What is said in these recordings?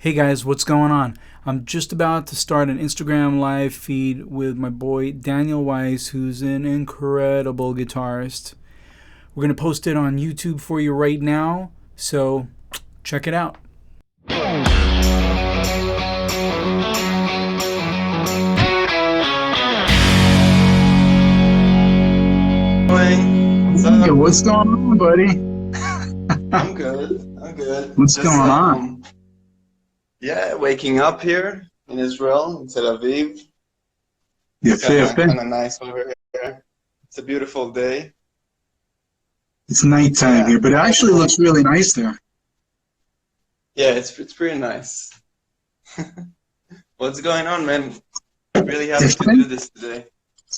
Hey guys, what's going on? I'm just about to start an Instagram live feed with my boy Daniel Weiss, who's an incredible guitarist. We're going to post it on YouTube for you right now, so check it out. What's Hey, up? what's going on, buddy? I'm good. I'm good. What's Just going on? waking up here in Israel, in Tel Aviv. It's Yפה, yפה. kind of nice over here. It's a beautiful day. It's nighttime Yeah, here, but it actually looks really nice there. yeah, it's pretty nice. What's going on, man? Really happy to do this today.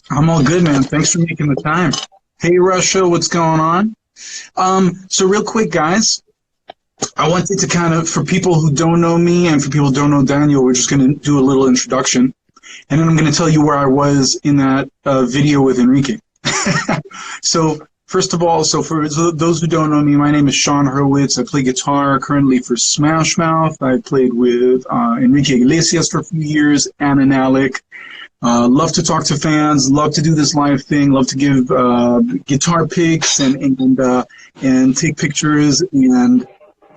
I'm all good, man. Thanks for making the time. Hey, Russia, what's going on? So real quick, guys, I wanted to kind of, for people who don't know me and for people who don't know Daniel, we're just going to do a little introduction. And then I'm going to tell you where I was in that video with Enrique. So, first of all, so for those who don't know me, my name is Sean Hurwitz. I play guitar currently for Smash Mouth. I played with Enrique Iglesias for a few years, Ann and Alec. Love to talk to fans, love to do this live thing, love to give guitar picks and take pictures, and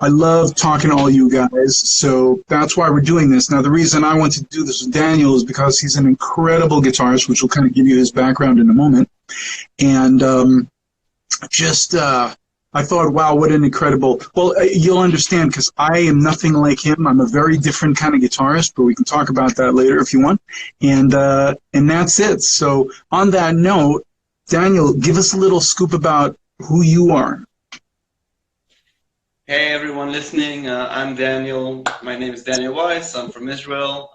I love talking to all you guys, so that's why we're doing this. Now, the reason I wanted to do this with Daniel is because he's an incredible guitarist, which will kind of give you his background in a moment. And I thought, wow, what an incredible, well, you'll understand because I am nothing like him. I'm a very different kind of guitarist, but we can talk about that later if you want. And that's it. So on that note, Daniel, give us a little scoop about who you are. Hey, everyone listening. I'm Daniel. My name is Daniel Weiss. I'm from Israel.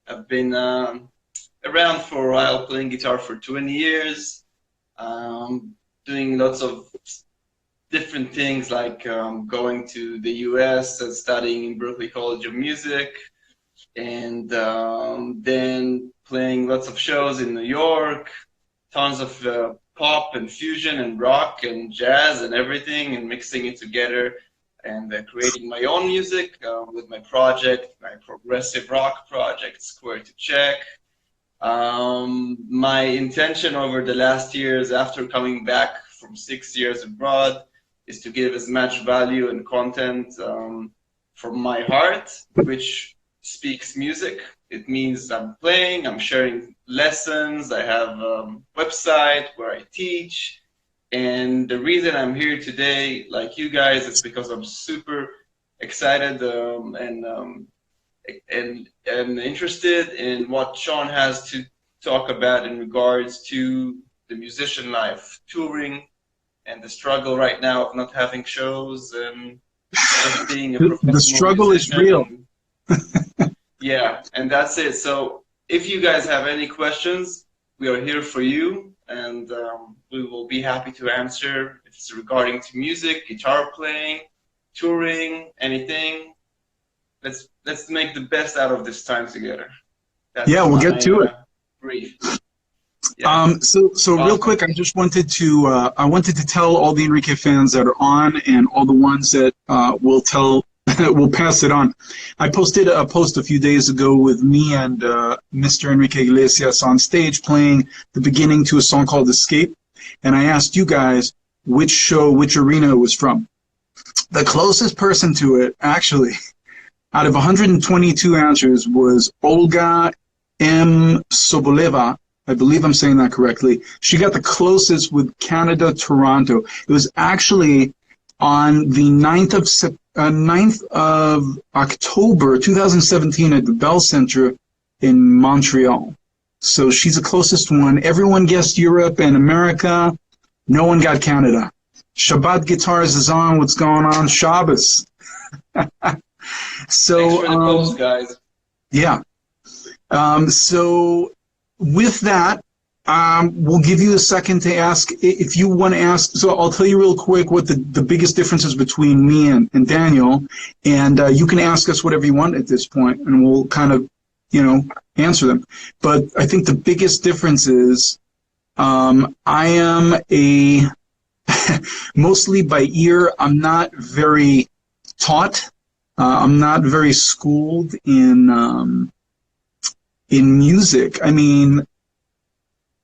I've been around for a while, playing guitar for 20 years, doing lots of different things like going to the US and studying in Berklee College of Music, and then playing lots of shows in New York, tons of pop and fusion and rock and jazz and everything, and mixing it together and creating my own music with my project, my progressive rock project, Square to Check. My intention over the last years after coming back from 6 years abroad is to give as much value and content from my heart, which speaks music. It means I'm playing, I'm sharing lessons, I have a website where I teach. And the reason I'm here today, like you guys, is because I'm super excited and interested in what Sean has to talk about in regards to the musician life, touring, and the struggle right now of not having shows and just being a professional The struggle is real. Yeah, and that's it. So if you guys have any questions, we are here for you, and we will be happy to answer if it's regarding to music, guitar playing, touring, anything. Let's make the best out of this time together. That's We'll get to it. Brief. Yeah. So real quick, I just wanted to tell all the Enrique fans that are on and all the ones that will pass it on. I posted a post a few days ago with me and Mr. Enrique Iglesias on stage playing the beginning to a song called Escape, and I asked you guys which arena it was from. The closest person to it, actually, out of 122 answers, was Olga M. Soboleva. I believe I'm saying that correctly. She got the closest with Canada, Toronto. It was actually on the 9th of October 2017 at the Bell Center in Montreal. So she's the closest one. Everyone guessed Europe and America. No one got Canada. Shabbat Guitars is on. What's going on? Shabbos. So, thanks for the post, guys. Yeah. So with that, we'll give you a second to ask if you want to ask. So I'll tell you real quick what the biggest differences between me and Daniel, and you can ask us whatever you want at this point, and we'll kind of, answer them. But I think the biggest difference is I am mostly by ear. I'm not very taught. I'm not very schooled in music. I mean,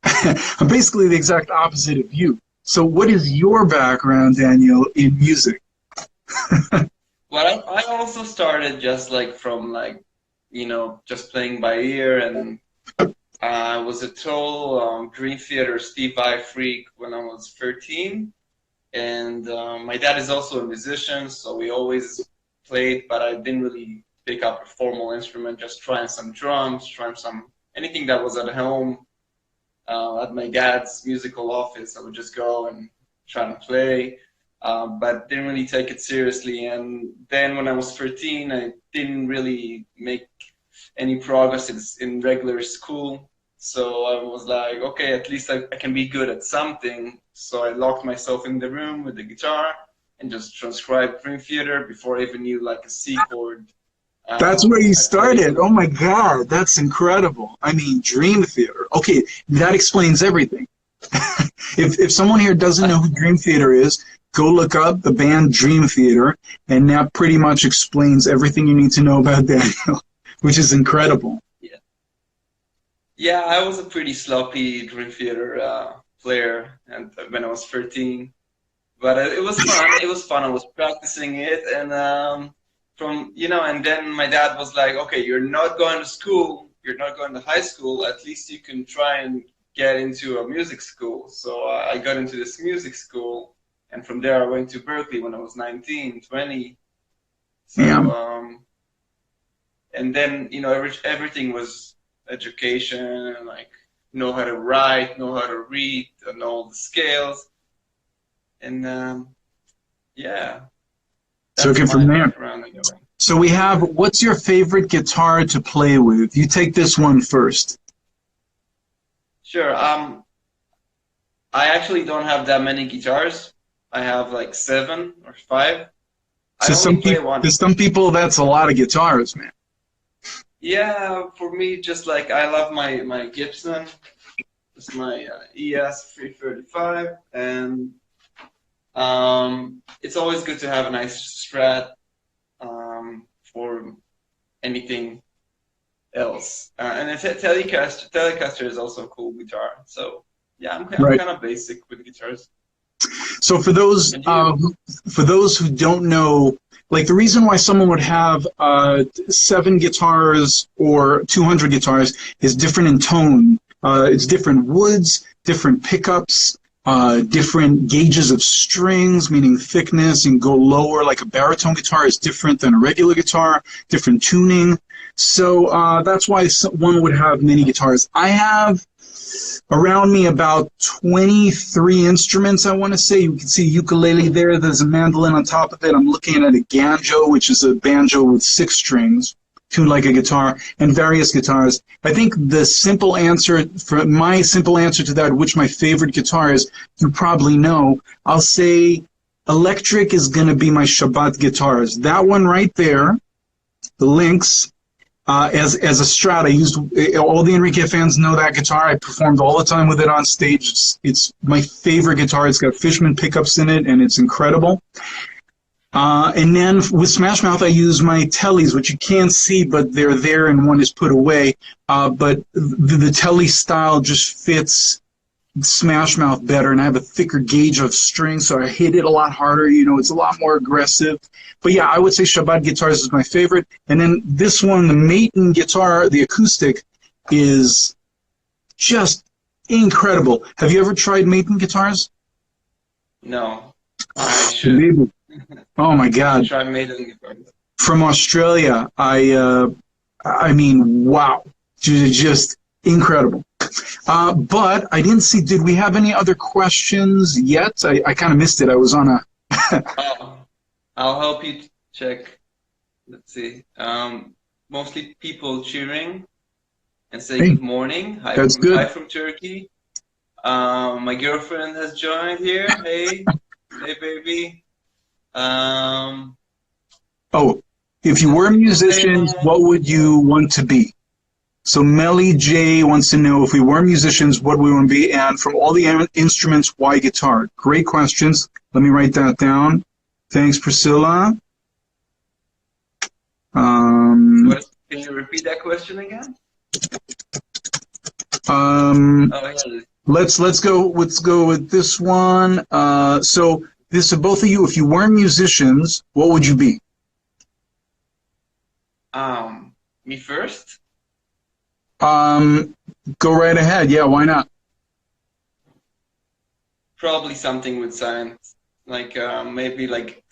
I'm basically the exact opposite of you. So what is your background, Daniel, in music? Well, I also started just like from like, just playing by ear, and I was a total Dream Theater Steve Vai freak when I was 13. And my dad is also a musician, so we always played, but I didn't really pick up a formal instrument, just trying some drums, trying some anything that was at home. At my dad's musical office, I would just go and try to play, but didn't really take it seriously. And then when I was 13, I didn't really make any progress in regular school. So I was like, okay, at least I can be good at something. So I locked myself in the room with the guitar and just transcribed Dream Theater before I even knew like a C chord. That's where you I played. started. Oh my God, that's incredible. I mean, Dream Theater. Okay, that explains everything. If someone here doesn't know who Dream Theater is, go look up the band Dream Theater, and that pretty much explains everything you need to know about Daniel, which is incredible. Yeah, yeah, I was a pretty sloppy Dream Theater player, and when I was 13, but it was fun. It was fun. I was practicing it, and and then my dad was like, okay, you're not going to school, you're not going to high school, at least you can try and get into a music school. So I got into this music school, and from there I went to Berkeley when I was 19, 20. So, Yeah. And then, everything was education, and like, know how to write, know how to read, know all the scales. And yeah, Took that's it my from there. background anyway. So we have, what's your favorite guitar to play with? You take this one first. Sure. I actually don't have that many guitars. I have like 7 or 5. So I only play one. to some people, that's a lot of guitars, man. Yeah, for me, just like I love my Gibson. It's my ES 335, and it's always good to have a nice Strat for anything else. And a Telecaster is also a cool guitar. So yeah, I'm Right. kind of basic with guitars. So for those And you? who don't know, like the reason why someone would have 7 guitars or 200 guitars is different in tone. It's different woods, different pickups, different gauges of strings, meaning thickness, and go lower. Like a baritone guitar is different than a regular guitar, different tuning. So that's why one would have many guitars. I have around me about 23 instruments, I want to say. You can see ukulele there. There's a mandolin on top of it. I'm looking at a banjo, which is a banjo with 6 strings, tuned like a guitar, and various guitars. I think the simple answer, for my simple answer to that, which my favorite guitar is, you probably know, I'll say electric is going to be my Shabbat guitars. That one right there, the Lynx, as a Strat. I used, all the Enrique fans know that guitar. I performed all the time with it on stage. It's my favorite guitar. It's got Fishman pickups in it, and it's incredible. And then with Smash Mouth, I use my Tellys, which you can't see, but they're there, and one is put away. But the Telly style just fits Smash Mouth better, and I have a thicker gauge of string, so I hit it a lot harder. It's a lot more aggressive. But yeah, I would say Shabbat guitars is my favorite. And then this one, the Maton guitar, the acoustic, is just incredible. Have you ever tried Maton guitars? No, I should. Oh my God! Try Maiden guitars. From Australia, I mean, wow, just incredible. But I didn't see, did we have any other questions yet? I kind of missed it. I was on a... I'll help you check. Let's see. Mostly people cheering and saying good morning. Hi, That's good. Hi from Turkey. My girlfriend has joined here. Hey, hey, baby. Oh, if you were musicians, what would you want to be? So Melly J wants to know, if we were musicians, what we want to be, and from all the instruments, why guitar? Great questions. Let me write that down. Thanks, Priscilla. you repeat that question again? Let's go with this one. So this is both of you. If you weren't musicians, what would you be? Me first? Go right ahead. Yeah, why not? Probably something with science, like maybe like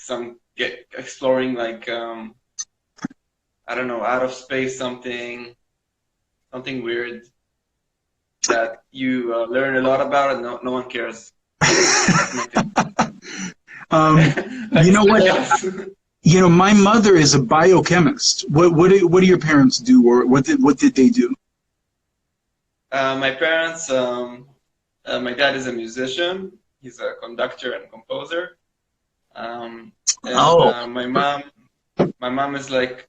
exploring like I don't know, out of space, something weird that you learn a lot about and no one cares. You know what? You know, my mother is a biochemist. What do your parents do, or what did they do? My parents, my dad is a musician. He's a conductor and composer. My mom is like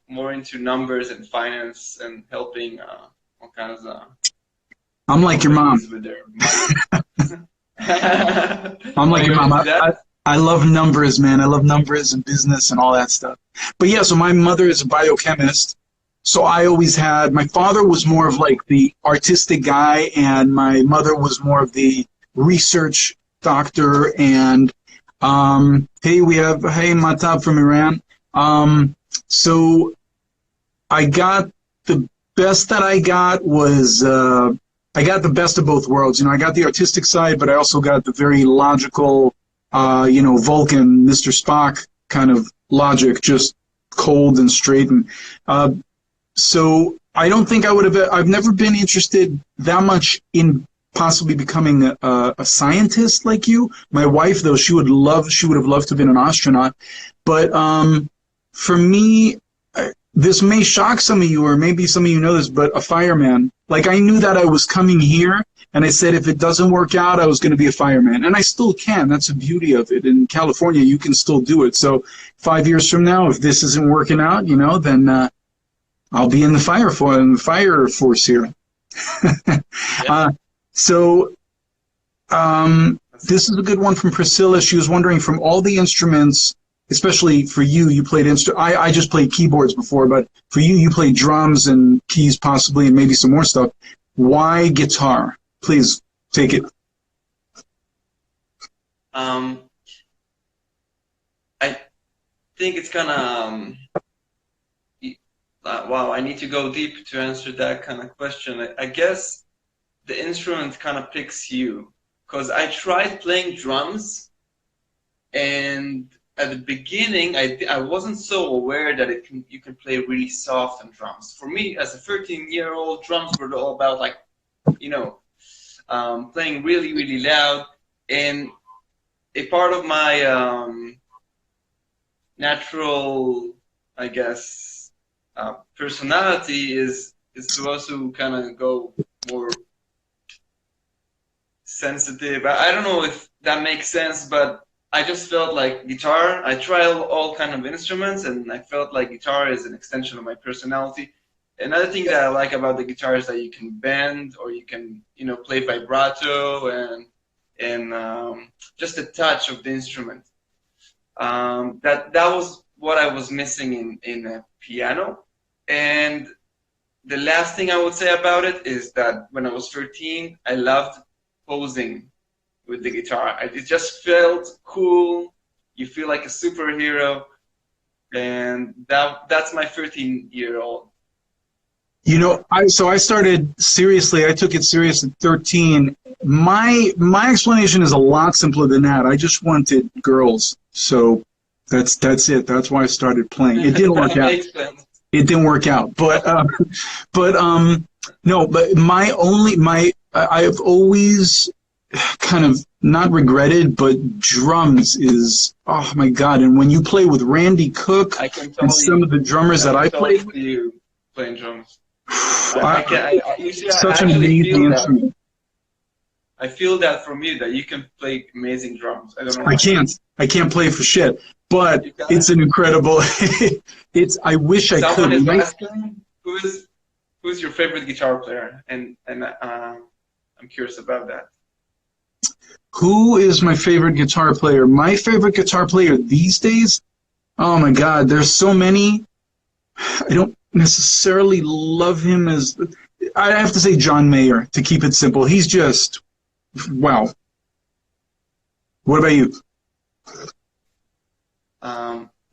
more into numbers and finance and helping all kinds of. I'm like your mom. With their money. I'm like your mom. I love numbers, man. I love numbers and business and all that stuff. But yeah, so my mother is a biochemist. So I always had, my father was more of like the artistic guy, and my mother was more of the research doctor. And hey, Matab from Iran. So I got the best that I got was, I got the best of both worlds. You know, I got the artistic side, but I also got the very logical, you know, Vulcan, Mr. Spock kind of logic, just cold and straight. And so I don't think I would have, I've never been interested that much in possibly becoming a scientist like you. My wife, though, she would have loved to have been an astronaut. But for me, this may shock some of you, or maybe some of you know this, but a fireman. Like, I knew that I was coming here, and I said if it doesn't work out, I was going to be a fireman. And I still can. That's the beauty of it. In California, you can still do it. So 5 years from now, if this isn't working out, you know, then I'll be in the fire force here. Yeah. This is a good one from Priscilla. She was wondering, from all the instruments, especially for you, you played I just played keyboards before, but for you, you played drums and keys possibly, and maybe some more stuff. Why guitar? Please take it. I think it's kind of wow. I need to go deep to answer that kind of question. I guess the instrument kind of picks you, because I tried playing drums, and at the beginning, I wasn't so aware that you can play really soft on drums. For me, as a 13-year-old, drums were all about, like, you know, playing really, really loud. And a part of my natural, I guess, personality is to also kind of go more sensitive. I don't know if that makes sense, but I just felt like guitar, I tried all kind of instruments, and I felt like guitar is an extension of my personality. Another thing that I like about the guitar is that you can bend, or you can, you know, play vibrato and just a touch of the instrument. That was what I was missing in a piano. And the last thing I would say about it is that when I was 13, I loved posing with the guitar. It just felt cool. You feel like a superhero, and that's my 13-year-old. You know, I started seriously. I took it serious at 13. My explanation is a lot simpler than that. I just wanted girls, so that's it. That's why I started playing. It didn't work out. Makes sense. It didn't work out, but no. But I've always kind of not regretted, but drums is, oh my God. And when you play with Randy Cook and some of the drummers that I played with, you playing drums. Such an amazing instrument. I feel that from you, that you can play amazing drums. I don't know. I can't play for shit, but it's an incredible. I wish I could. Someone is asking, who's your favorite guitar player, and I'm curious about that. Who is my favorite guitar player? My favorite guitar player these days? Oh my God, there's so many. I don't necessarily love him as. I have to say John Mayer to keep it simple. He's just wow. What about you?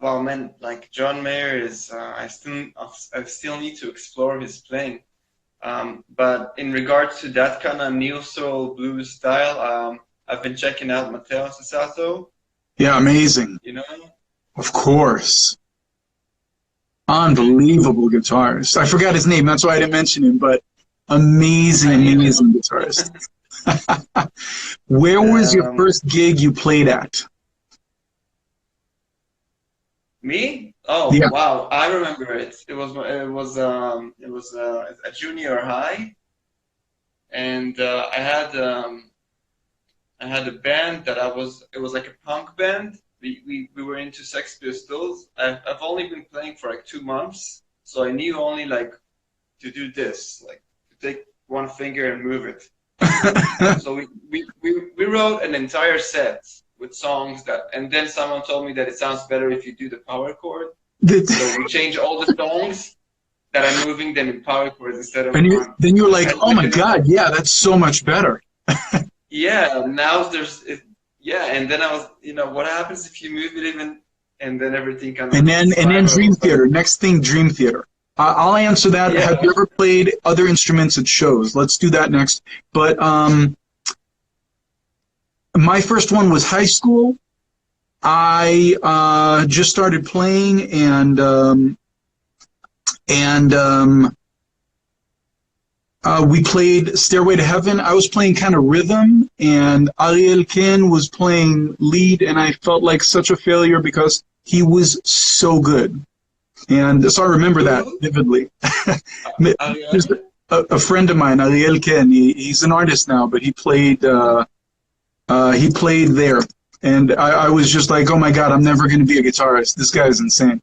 Well, man, like John Mayer is, I still need to explore his playing. But in regards to that kind of neo soul blues style, I've been checking out Matteo Cesato. Yeah, amazing. You know? Of course. Unbelievable guitarist. I forgot his name, that's why I didn't mention him, but amazing, amazing guitarist. Where was your first gig you played at? Me? Oh, Yeah. wow! I remember it. It was a junior high, and I had a band that it was like a punk band. We were into Sex Pistols. I've only been playing for like 2 months, so I knew only like to do this, like to take one finger and move it. So we wrote an entire set with songs and then someone told me that it sounds better if you do the power chord. So we changed all the songs that I'm moving them in power chords instead of. And then you were like, oh my God, yeah, that's so much better. Yeah, now and then I was, what happens if you move it even, and then everything kind of. And then Dream Theater. Next thing, Dream Theater. I'll answer that. Yeah. Have you ever played other instruments at shows? Let's do that next. But my first one was high school. I just started playing, and we played Stairway to Heaven. I was playing kind of rhythm, and Ariel Ken was playing lead, and I felt like such a failure because he was so good. And so I remember that vividly. Just a friend of mine, Ariel Ken, he's an artist now, but he played there. And I was just like, oh my God, I'm never going to be a guitarist. This guy is insane.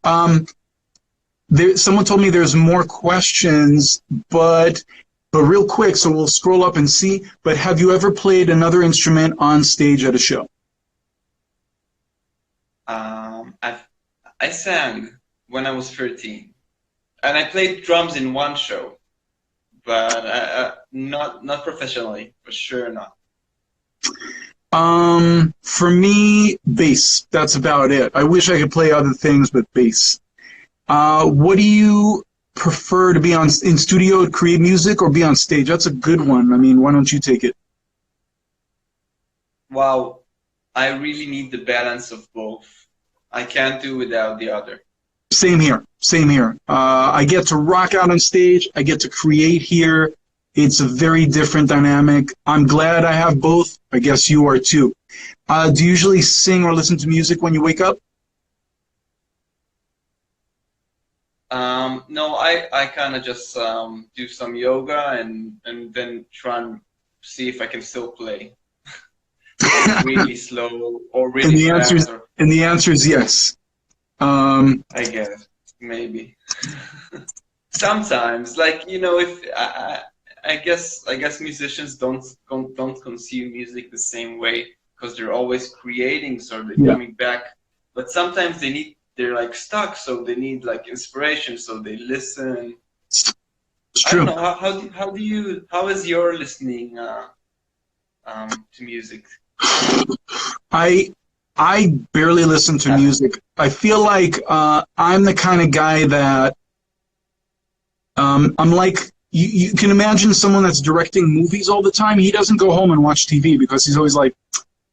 Someone told me there's more questions, but real quick, so we'll scroll up and see. But have you ever played another instrument on stage at a show? I sang when I was 13, and I played drums in one show, but not professionally, for sure not. For me, bass. That's about it. I wish I could play other things, but bass. What do you prefer to be in studio to create music or be on stage? That's a good one. I mean, why don't you take it? Wow, I really need the balance of both. I can't do without the other. Same here. Same here. I get to rock out on stage. I get to create here. It's a very different dynamic. I'm glad I have both. I guess you are too. Do you usually sing or listen to music when you wake up? No, I kind of just do some yoga and then try and see if I can still play. Really slow or really fast. And the answer is yes. I guess maybe. Sometimes, like if I guess musicians don't consume music the same way because they're always creating, so they're coming back. But sometimes they're like stuck, so they need like inspiration, so they listen. It's true. I don't know, how is your listening to music? I barely listen to music. I feel like I'm the kind of guy that I'm like, you can imagine someone that's directing movies all the time. He doesn't go home and watch TV because he's always like,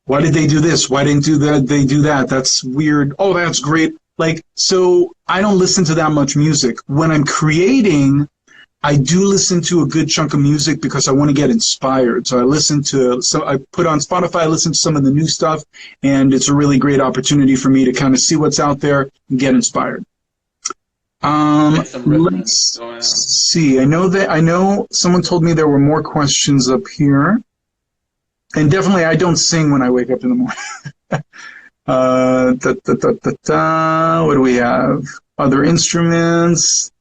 why did they do this? Why didn't they do that? That's weird. Oh, that's great. Like, so I don't listen to that much music. When I'm creating, I do listen to a good chunk of music because I want to get inspired. So I put on Spotify, I listen to some of the new stuff, and it's a really great opportunity for me to kind of see what's out there and get inspired. Let's see. I know someone told me there were more questions up here. And definitely I don't sing when I wake up in the morning. What do we have? Other instruments.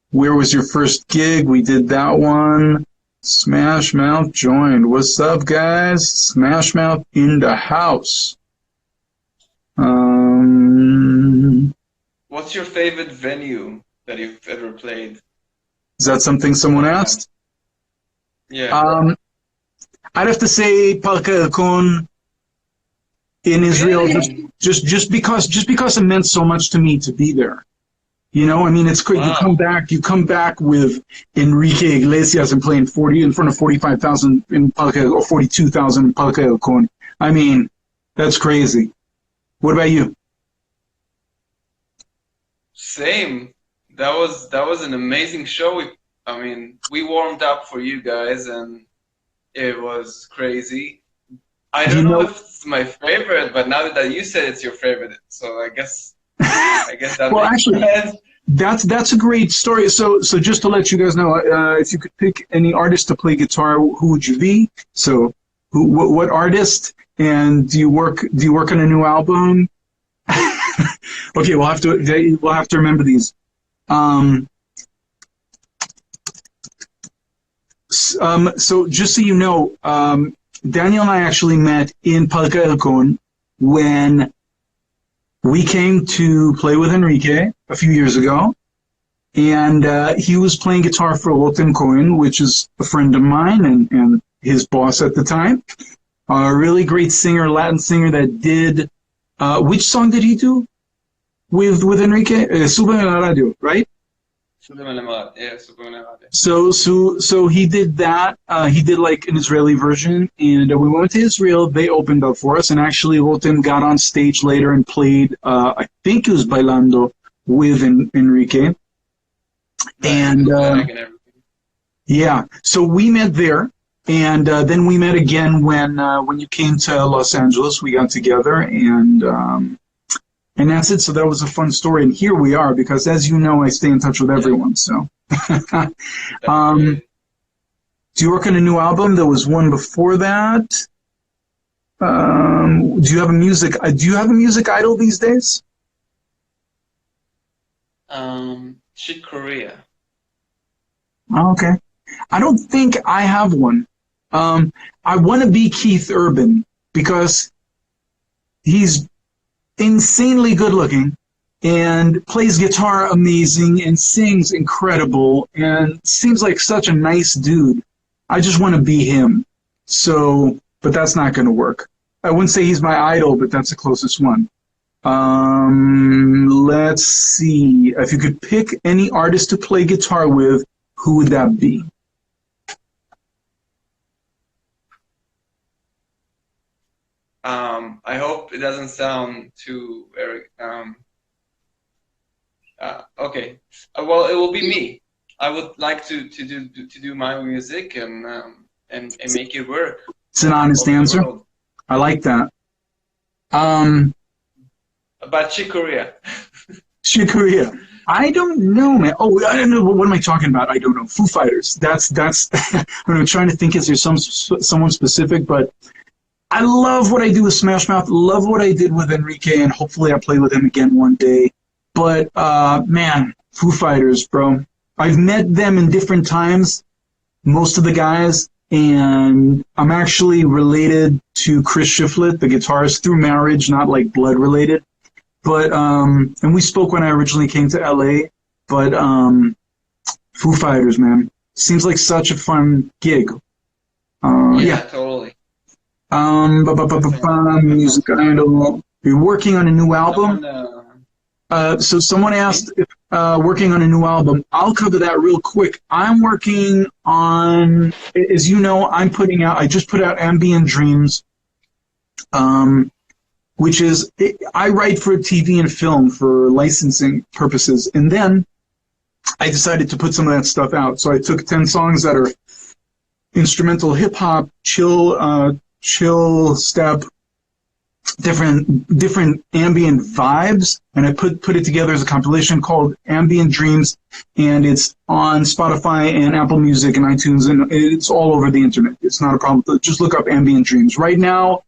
Where was your first gig? We did that one. Smash Mouth joined. What's up, guys? Smash Mouth in the house. What what's your favorite venue that you've ever played? Is that something someone asked? Yeah. I'd have to say Parque Elcon in Israel, Really? just because it meant so much to me to be there. You know, I mean, it's great. Wow. You come back with Enrique Iglesias and playing 40 in front of 45,000 in Parque or 42,000 in Parque Elcon. I mean, that's crazy. What about you? Same. That was an amazing show. We warmed up for you guys, and it was crazy. I You don't know know, if it's my favorite, but now that you said it's your favorite, so I guess that well, makes actually, sense. that's a great story. So just to let you guys know, if you could pick any artist to play guitar, who would you be? So, what artist? And do you work on a new album? Okay, we'll have to remember these. Um, so just so you know, Daniel and I actually met in Parque Elcon when we came to play with Enrique a few years ago, and he was playing guitar for Loten Cohen, which is a friend of mine and his boss at the time. A really great singer, Latin singer that did. Which song did he do with Enrique? Sube en la radio, right? Yeah, So he did that. He did like an Israeli version, and we went to Israel. They opened up for us, and actually Loten got on stage later and played. I think it was Bailando with Enrique, and yeah. So we met there, and then we met again when you came to Los Angeles. We got together, and that's it. So that was a fun story, and here we are. Because as you know, I stay in touch with everyone. So. Do you work on a new album? There was one before that. Do you have a music idol these days? Chick Corea. Oh, okay. I don't think I have one. I want to be Keith Urban because he's insanely good looking and plays guitar amazing and sings incredible and seems like such a nice dude. I just want to be him. So, but that's not going to work. I wouldn't say he's my idol, but that's the closest one. Let's see. If you could pick any artist to play guitar with, who would that be? I hope it doesn't sound too Eric. Okay. Well, it will be me. I would like to do my music and make it work. It's an honest answer. I like that. About Chick Corea. Chick Corea. I don't know, man. Oh, I don't know. What am I talking about? I don't know. Foo Fighters. That's. I'm trying to think. Is there someone specific? But I love what I do with Smash Mouth. Love what I did with Enrique, and hopefully I play with him again one day. But man, Foo Fighters, bro. I've met them in different times. Most of the guys, and I'm actually related to Chris Shiflett, the guitarist, through marriage, not like blood related. But and we spoke when I originally came to LA. But Foo Fighters, man, seems like such a fun gig. Yeah, totally. Music idol. You're working on a new album. So someone asked if working on a new album. I'll cover that real quick. I'm working on, as you know, I just put out Ambient Dreams, which is, I write for TV and film for licensing purposes. And then I decided to put some of that stuff out. So I took 10 songs that are instrumental hip hop, chill step, different ambient vibes, and I put it together as a compilation called Ambient Dreams, and it's on Spotify and Apple Music and iTunes, and it's all over the internet. It's not a problem. Just look up Ambient Dreams. Right now,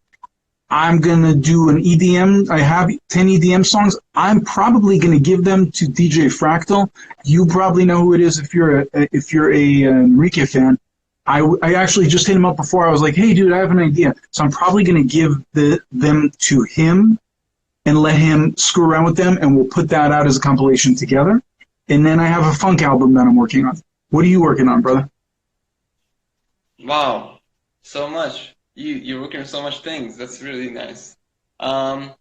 I'm gonna do an EDM. I have 10 EDM songs. I'm probably gonna give them to DJ Fractal. You probably know who it is if you're a Enrique fan. I actually just hit him up before. I was like, hey, dude, I have an idea. So I'm probably going to give them to him. and let him screw around with them, and we'll put that out as a compilation together. And then I have a funk album that I'm working on. What are you working on, brother? Wow, so much. You're working on so much things. That's really nice. I'm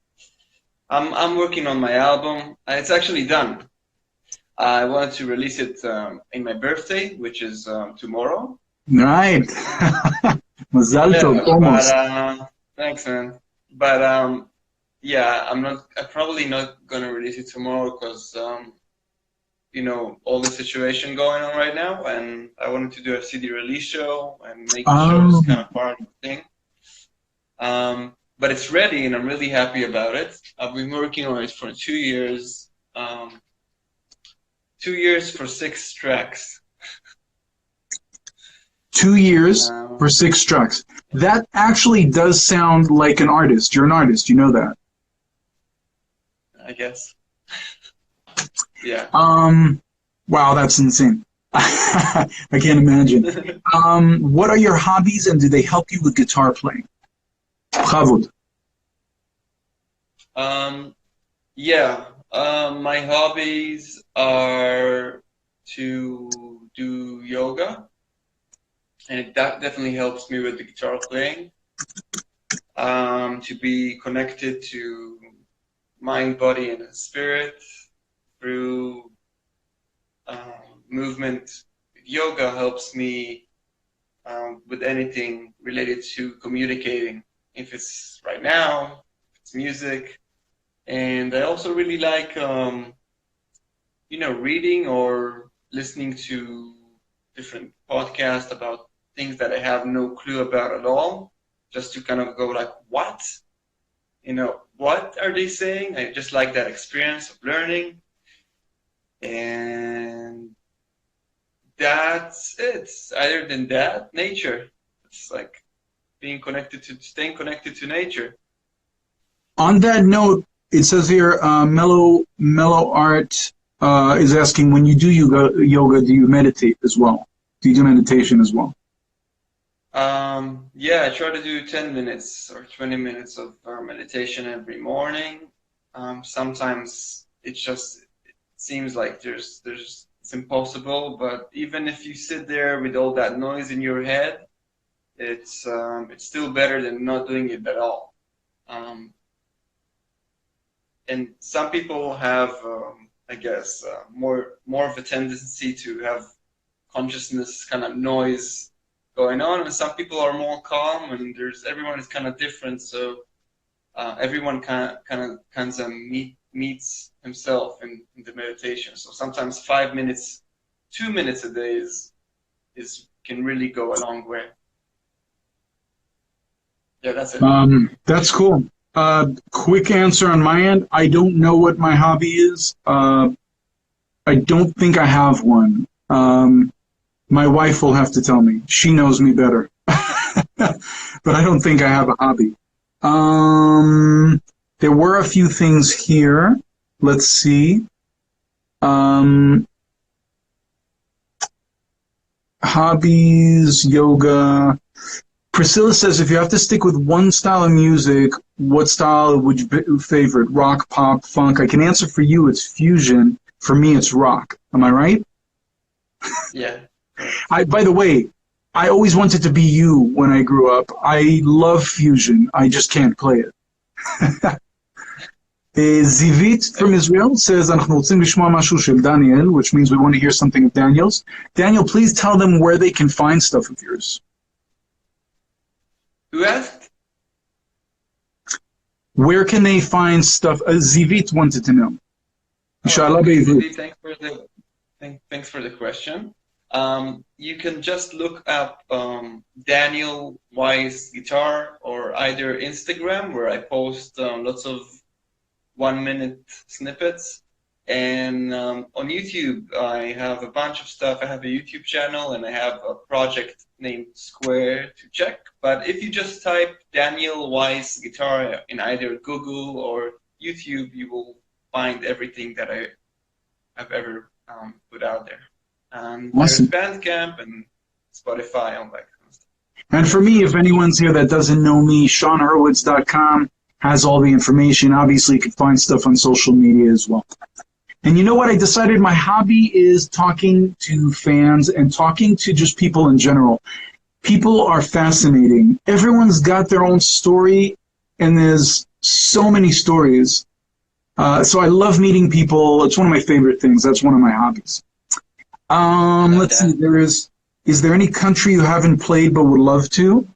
working on my album. It's actually done. I wanted to release it in my birthday, which is tomorrow. Right. Mazal tov, almost. Thanks, man. But yeah, I'm probably not gonna release it tomorrow because all the situation going on right now, and I wanted to do a CD release show and make the shows kind of part of the thing. But it's ready, and I'm really happy about it. I've been working on it for 2 years. 2 years for 6 tracks. 2 years for 6 tracks. That actually does sound like an artist. You're an artist, you know that. I guess. Yeah. Wow, that's insane. I can't imagine. What are your hobbies, and do they help you with guitar playing? Chavod. Yeah. My hobbies are to do yoga, and that definitely helps me with the guitar playing. To be connected to mind, body, and spirit through movement. Yoga helps me with anything related to communicating. If it's right now, if it's music. And I also really like, reading or listening to different podcasts about things that I have no clue about at all, just to kind of go like, what? What are they saying? I just like that experience of learning. And that's it. Other than that, nature. It's like staying connected to nature. On that note, it says here, Mellow Art is asking, when you do yoga, do you meditate as well? Do you do meditation as well? Yeah, I try to do 10 minutes or 20 minutes of meditation every morning. Sometimes it seems like it's impossible, but even if you sit there with all that noise in your head, it's still better than not doing it at all. And some people have, I guess, more of a tendency to have consciousness kind of noise going on, and some people are more calm, and everyone is kind of different. So everyone kind of meets himself in the meditation. So sometimes 5 minutes, 2 minutes a day can really go a long way. Yeah, that's it. That's cool. Quick answer on my end. I don't know what my hobby is. I don't think I have one. My wife will have to tell me. She knows me better. But I don't think I have a hobby. There were a few things here. Let's see. Hobbies, yoga. Priscilla says, if you have to stick with one style of music, what style would you favorite? Rock, pop, funk? I can answer for you, it's fusion. For me, it's rock. Am I right? Yeah. By the way, I always wanted to be you when I grew up. I love fusion. I just can't play it. Zivit from Israel says, אנחנו רוצים לשמוע משהו של Daniel, which means we want to hear something of Daniel's. Daniel, please tell them where they can find stuff of yours. Who asked? Where can they find stuff? Zivit wanted to know. Zivit, thanks for the question. You can just look up Daniel Weiss Guitar, or either Instagram, where I post lots of 1-minute snippets, and on YouTube I have a bunch of stuff. I have a YouTube channel, and I have a project named Square to check. But if you just type Daniel Weiss Guitar in either Google or YouTube, you will find everything that I've ever put out there. And awesome. There's Bandcamp and Spotify, all that kind of stuff. And for me, if anyone's here that doesn't know me, SeanHurwitz.com. has all the information. Obviously, you can find stuff on social media as well. And you know what? I decided my hobby is talking to fans and talking to just people in general. People are fascinating. Everyone's got their own story, and there's so many stories. So I love meeting people. It's one of my favorite things. That's one of my hobbies. Let's see. Is there any country you haven't played but would love to?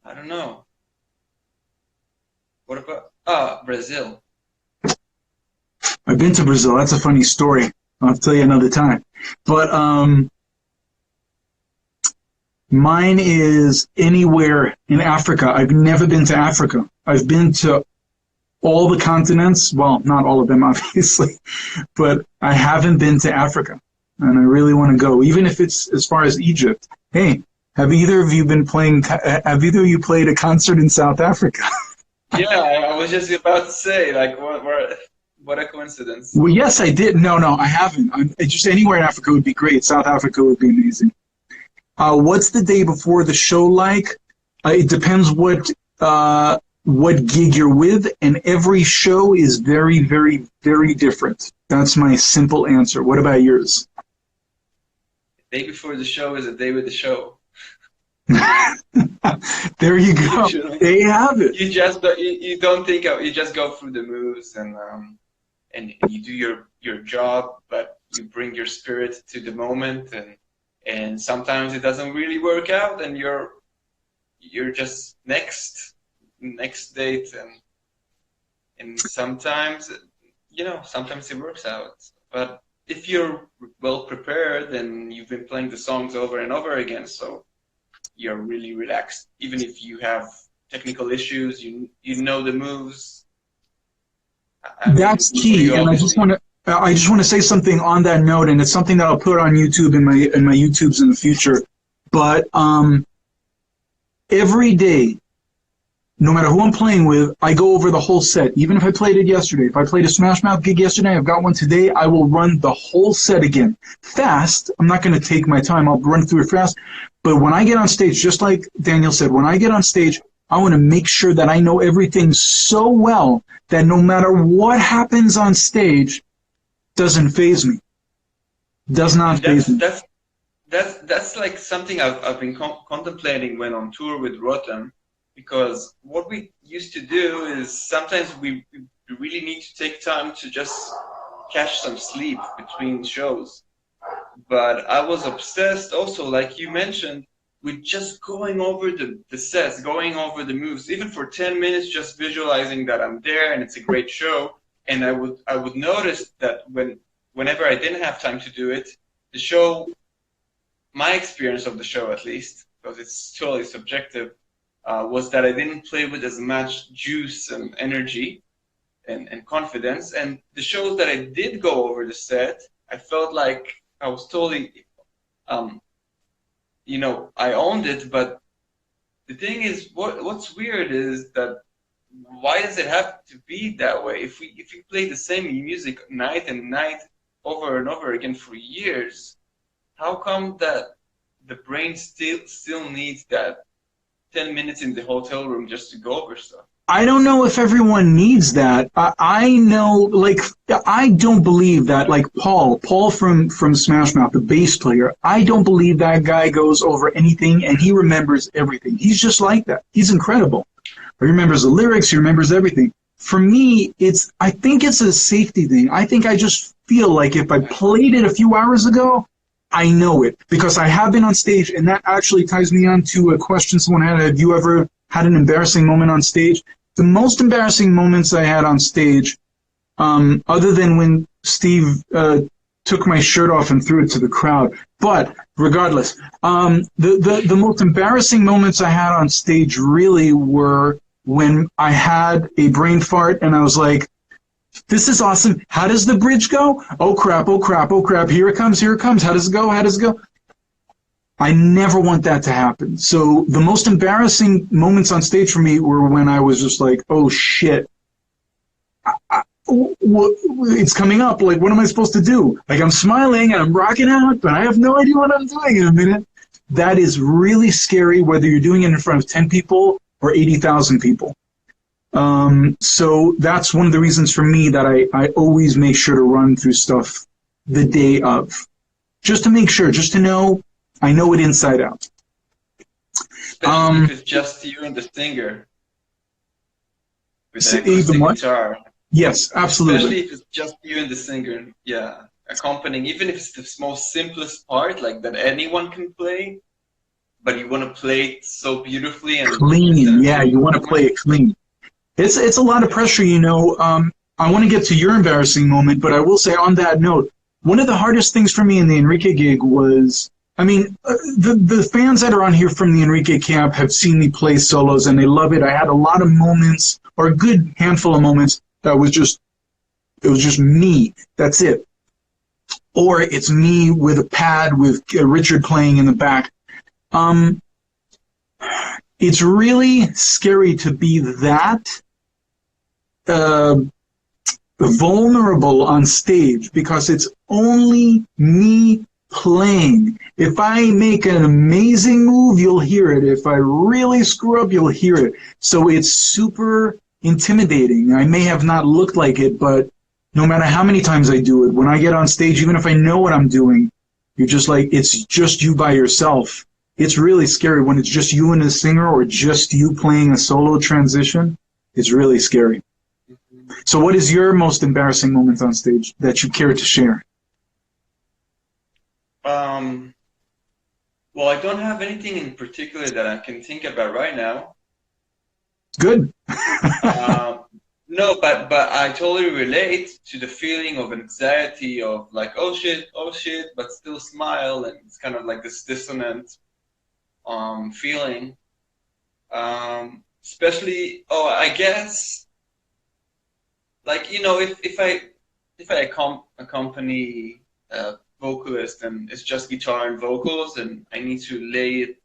I don't know. What about Brazil? I've been to Brazil. That's a funny story. I'll tell you another time. But mine is anywhere in Africa. I've never been to Africa. I've been to all the continents. Well, not all of them, obviously, but I haven't been to Africa, and I really want to go, even if it's as far as Egypt. Hey, have either of you played a concert in South Africa? Yeah, I was just about to say, like, what a coincidence. Well, yes, I did. No, I haven't. Just anywhere in Africa would be great. South Africa would be amazing. What's the day before the show like? It depends what gig you're with, and every show is very, very, very different. That's my simple answer. What about yours? The day before the show is the day with the show. There you go. Usually. There you have it. You don't think you just go through the moves and you do your job, but you bring your spirit to the moment, and sometimes it doesn't really work out, and you're just next date, and sometimes sometimes it works out. But if you're well prepared, and you've been playing the songs over and over again, so you're really relaxed. Even if you have technical issues, you know the moves. That's key, and I just want to say something on that note, and it's something that I'll put on YouTube in my YouTubes in the future. But every day, no matter who I'm playing with, I go over the whole set. Even if I played it yesterday, if I played a Smash Mouth gig yesterday, I've got one today, I will run the whole set again. Fast. I'm not going to take my time. I'll run through it fast. But when I get on stage, just like Daniel said, when I get on stage, I want to make sure that I know everything so well that no matter what happens on stage, doesn't faze me. Does not faze me. That's like something I've been contemplating when on tour with Rotem, because what we used to do is sometimes we really need to take time to just catch some sleep between shows. But I was obsessed also, like you mentioned, with just going over the sets, going over the moves, even for 10 minutes, just visualizing that I'm there and it's a great show. And I would notice that whenever I didn't have time to do it, the show, my experience of the show at least, because it's totally subjective, was that I didn't play with as much juice and energy and confidence. And the shows that I did go over the set, I felt like I was totally, I owned it. But the thing is, what's weird is that why does it have to be that way? If we play the same music night and night over and over again for years, how come that the brain still needs that 10 minutes in the hotel room just to go over stuff? I don't know if everyone needs that. I know, like, I don't believe that, like, Paul from Smash Mouth, the bass player, I don't believe that guy goes over anything and he remembers everything. He's just like that. He's incredible. He remembers the lyrics, he remembers everything. For me, I think it's a safety thing. I think I just feel like if I played it a few hours ago, I know it because I have been on stage, and that actually ties me on to a question someone had. Have you ever had an embarrassing moment on stage? The most embarrassing moments I had on stage, other than when Steve took my shirt off and threw it to the crowd, but regardless, the most embarrassing moments I had on stage really were when I had a brain fart and I was like, this is awesome. How does the bridge go? Oh crap, oh crap, oh crap. Here it comes, here it comes. How does it go? How does it go? I never want that to happen. So the most embarrassing moments on stage for me were when I was just like, oh shit. it's coming up. Like, what am I supposed to do? Like, I'm smiling and I'm rocking out, but I have no idea what I'm doing in a minute. That is really scary, whether you're doing it in front of 10 people or 80,000 people. So that's one of the reasons for me that I always make sure to run through stuff the day of. Just to make sure, just to know, I know it inside out. Especially if it's just you and the singer. With the acoustic guitar. Yes, absolutely. Especially if it's just you and the singer, yeah. Accompanying, even if it's the most simplest part, like that anyone can play, but you want to play it so beautifully and clean. Yeah, you want to play it clean. It's a lot of pressure, you know. I want to get to your embarrassing moment, but I will say on that note, one of the hardest things for me in the Enrique gig was, I mean, the fans that are on here from the Enrique camp have seen me play solos and they love it. I had a lot of moments, or a good handful of moments, that was just, it was just me. That's it. Or it's me with a pad with Richard playing in the back. It's really scary to be that vulnerable on stage because it's only me playing. If I make an amazing move, you'll hear it. If I really screw up, you'll hear it. So it's super intimidating. I may have not looked like it, but no matter how many times I do it, when I get on stage, even if I know what I'm doing, you're just like, it's just you by yourself. It's really scary when it's just you and the singer or just you playing a solo transition. It's really scary. So what is your most embarrassing moment on stage that you care to share? Well, I don't have anything in particular that I can think about right now. Good. No, but I totally relate to the feeling of anxiety of like, oh shit, but still smile, and it's kind of like this dissonant feeling. Especially, I guess, like, you know, if I accompany a vocalist and it's just guitar and vocals and I need to lay it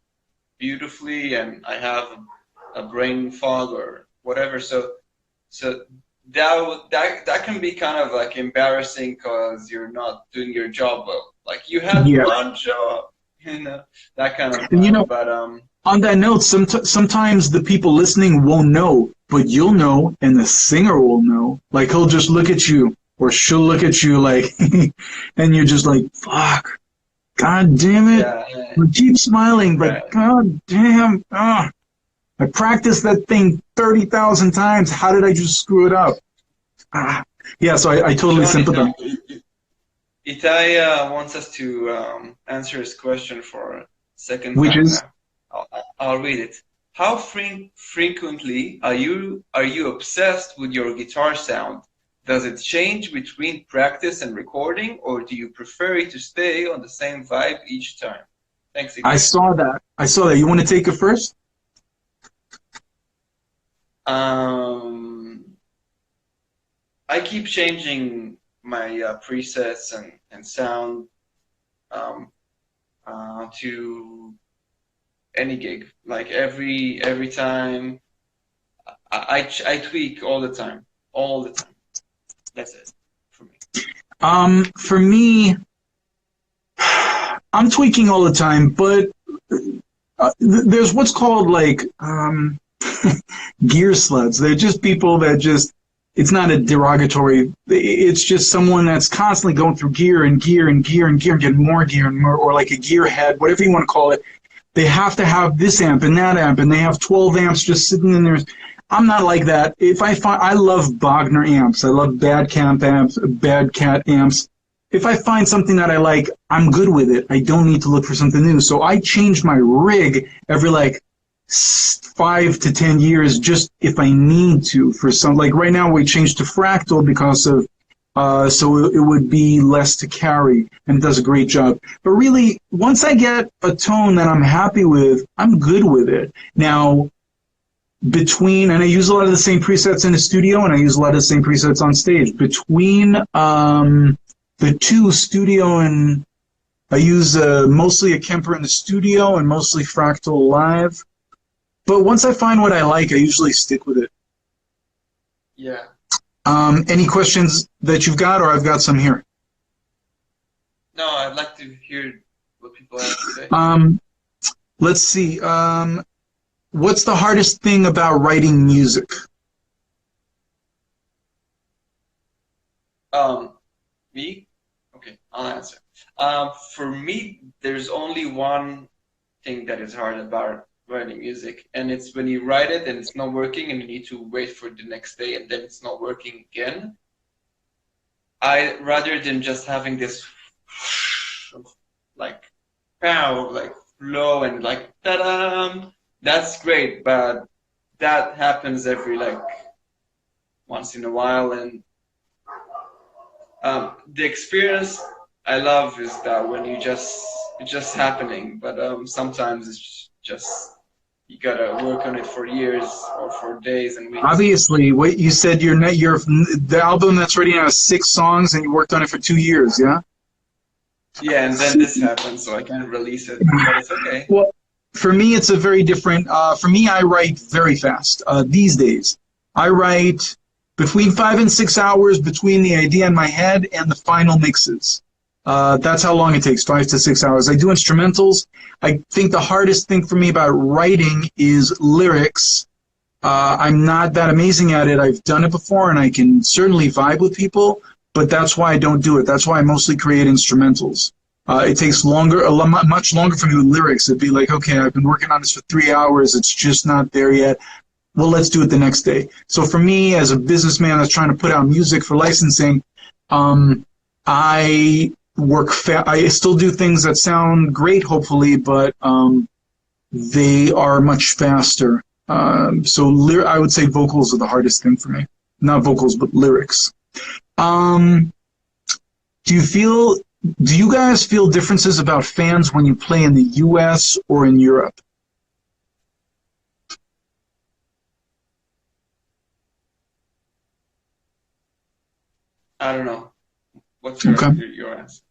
beautifully and I have a brain fog or whatever, so that can be kind of like embarrassing because you're not doing your job well. Like you had one job, you know, that kind of. And you know, but on that note, sometimes the people listening won't know, but you'll know, and the singer will know. Like he'll just look at you, or she'll look at you, like, and you're just like, "Fuck, God damn it!" Yeah. We keep smiling, but right. God damn, I practiced that thing 30,000 times. How did I just screw it up? Yeah, so I totally sympathize. Itai wants us to answer his question for a second Which time is? now. I'll read it. How frequently are you obsessed with your guitar sound? Does it change between practice and recording, or do you prefer it to stay on the same vibe each time? Thanks, Itai. I saw that. You want to take it first? I keep changing my presets and sound to any gig. Like every time, I tweak all the time. That's it for me. For me, I'm tweaking all the time, but there's what's called like gear sluts. They're just people that just, it's not a derogatory, it's just someone that's constantly going through gear and gear and gear and gear and getting more gear and more, or like a gearhead, whatever you want to call it. They have to have this amp and that amp, and they have 12 amps just sitting in there. I'm not like that. I love Bogner amps. I love Bad Cat amps. If I find something that I like, I'm good with it. I don't need to look for something new. So I change my rig every like 5 to 10 years, just if I need to. For some, like right now, we changed to Fractal because of, so it would be less to carry, and it does a great job. But really, once I get a tone that I'm happy with, I'm good with it. Now, and I use a lot of the same presets in the studio, and I use a lot of the same presets on stage. Between the two, studio and I use mostly a Kemper in the studio and mostly Fractal live. But once I find what I like, I usually stick with it. Yeah. Any questions that you've got, or I've got some here? No, I'd like to hear what people have to say. Let's see. What's the hardest thing about writing music? Me? Okay, I'll answer. For me, there's only one thing that is hard about writing music, and it's when you write it and it's not working, and you need to wait for the next day, and then it's not working again. Rather than just having this like pow, like flow and like ta-da, that's great, but that happens every like once in a while, and the experience I love is that when it's just happening, but sometimes it's just you gotta work on it for years or for days and weeks. Obviously, what you said, the album that's ready now is 6 songs, and you worked on it for 2 years, yeah? Yeah, and then this happened, so I can't release it, but it's okay. Well, for me, it's a very different. For me, I write very fast these days. I write between 5 and 6 hours between the idea in my head and the final mixes. That's how long it takes, 5 to 6 hours. I do instrumentals. I think the hardest thing for me about writing is lyrics. I'm not that amazing at it. I've done it before, and I can certainly vibe with people, but that's why I don't do it. That's why I mostly create instrumentals. It takes much longer for me with lyrics. It'd be like, okay, I've been working on this for 3 hours. It's just not there yet. Well, let's do it the next day. So for me, as a businessman that's trying to put out music for licensing, I I still do things that sound great, hopefully, but they are much faster. I would say vocals are the hardest thing for me. Not vocals, but lyrics. Do you guys feel differences about fans when you play in the US or in Europe? I don't know. What's your answer?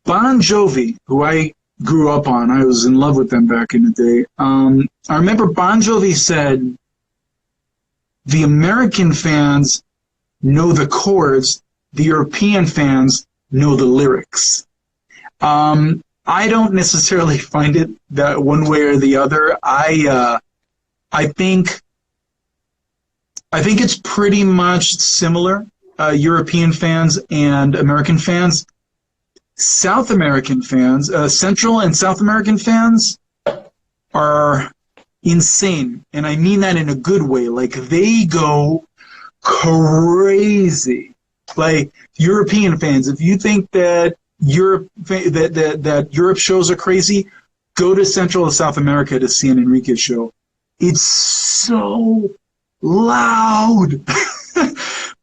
Bon Jovi, who I grew up on, I was in love with them back in the day. I remember Bon Jovi said, the American fans know the chords, the European fans know the lyrics. I don't necessarily find it that one way or the other. I think it's pretty much similar. European fans and American fans. South American fans, Central and South American fans are insane. And I mean that in a good way. Like, they go crazy. Like, European fans, if you think that that Europe shows are crazy, go to Central or South America to see an Enrique show. It's so loud.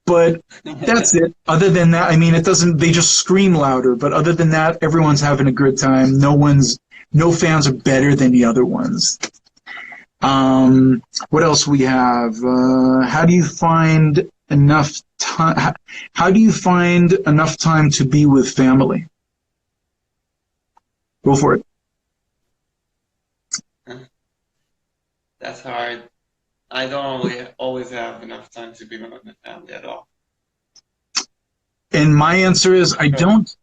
But that's it. Other than that, I mean, they just scream louder. But other than that, everyone's having a good time. No fans are better than the other ones. What else we have? How do you find enough time? How do you find enough time to be with family? Go for it. That's hard. I don't always have enough time to be with my family at all. And my answer is I don't.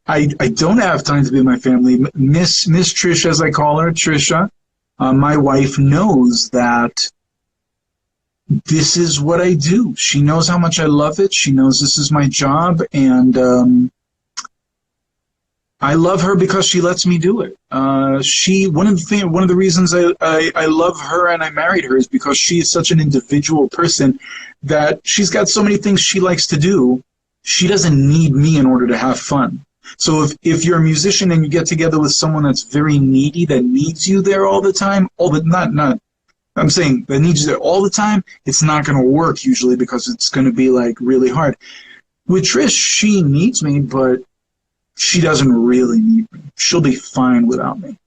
I don't have time to be with my family. Miss Trish, as I call her, Trisha, my wife, knows that this is what I do. She knows how much I love it. She knows this is my job, and I love her because she lets me do it. One of the reasons I love her and I married her is because she's such an individual person that she's got so many things she likes to do. She doesn't need me in order to have fun. So if you're a musician and you get together with someone that's very needy, that needs you there all the time, I'm saying that needs you there all the time, it's not going to work usually, because it's going to be like really hard. With Trish, she needs me, but she doesn't really need me. She'll be fine without me.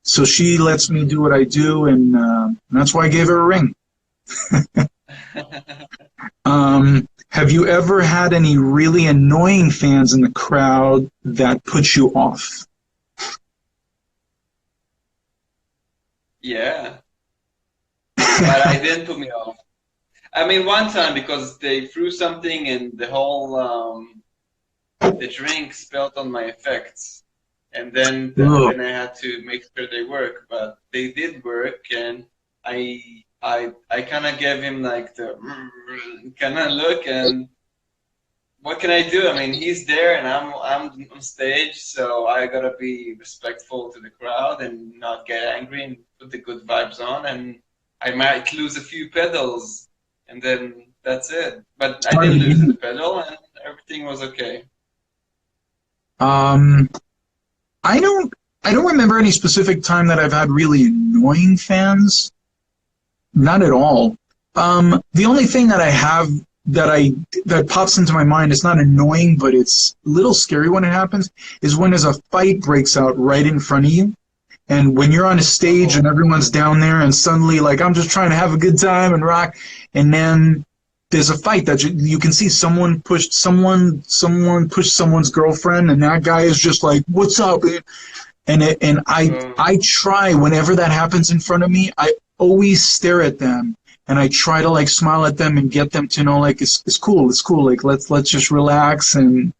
So she lets me do what I do, and that's why I gave her a ring. Have you ever had any really annoying fans in the crowd that put you off? Yeah. But I didn't put me off. I mean, one time because they threw something and the whole the drink spilled on my effects, and then I had to make sure they work. But they did work, and I kind of gave him like the kind of look, and what can I do? I mean, he's there, and I'm on stage, so I gotta be respectful to the crowd and not get angry and put the good vibes on, and I might lose a few pedals, and then that's it. But I didn't lose the pedal, and everything was okay. I don't remember any specific time that I've had really annoying fans. Not at all. The only thing that I have that pops into my mind, it's not annoying, but it's a little scary when it happens, is when there's a fight breaks out right in front of you. And when you're on a stage and everyone's down there and suddenly, like, I'm just trying to have a good time and rock, and then there's a fight that you can see someone pushed someone's girlfriend, and that guy is just like, "What's up?" And I try, whenever that happens in front of me, I always stare at them, and I try to like smile at them and get them to know, like, it's cool, like let's just relax and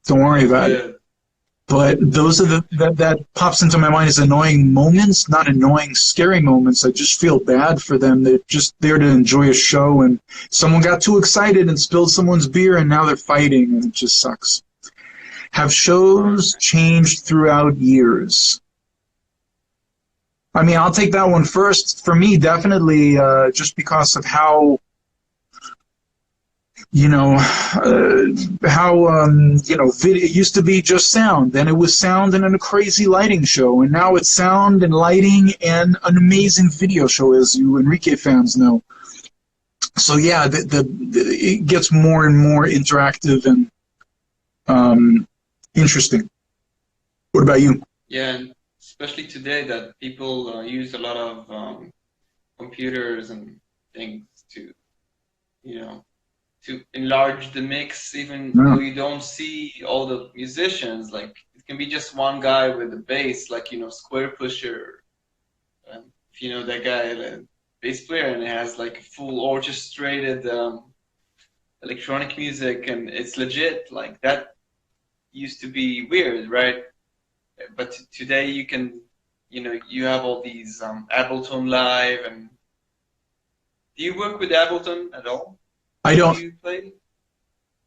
don't worry about it. But those are that pops into my mind as annoying moments, not annoying, scary moments. I just feel bad for them. They're just there to enjoy a show, and someone got too excited and spilled someone's beer, and now they're fighting, and it just sucks. Have shows changed throughout years? I mean, I'll take that one first. For me, definitely, just because of how, it used to be just sound. Then it was sound and a crazy lighting show, and now it's sound and lighting and an amazing video show, as you Enrique fans know. So yeah, it gets more and more interactive and interesting. What about you? Yeah, and especially today that people use a lot of computers and things to, to enlarge the mix, even though you don't see all the musicians. Like, it can be just one guy with a bass, like, Square Pusher. If you know that guy, the bass player, and it has like a full orchestrated electronic music, and it's legit. Like, that used to be weird, right? But today you can, you have all these Ableton Live, and do you work with Ableton at all? I don't. Do you play?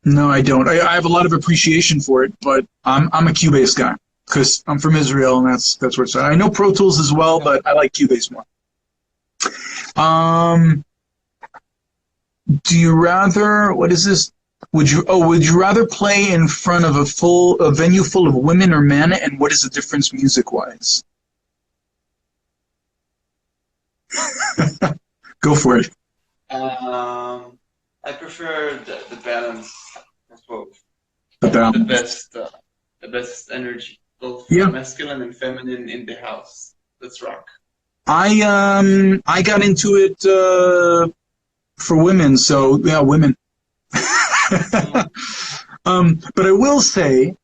No, I don't. I have a lot of appreciation for it, but I'm a Cubase guy because I'm from Israel, and that's where it's at. I know Pro Tools as well, but I like Cubase more. Do you rather? What is this? Would you rather play in front of a venue full of women or men, and what is the difference music-wise? Go for it. I prefer the balance of both. The best energy, both masculine and feminine in the house. Let's rock. I got into it for women, so yeah, women. But I will say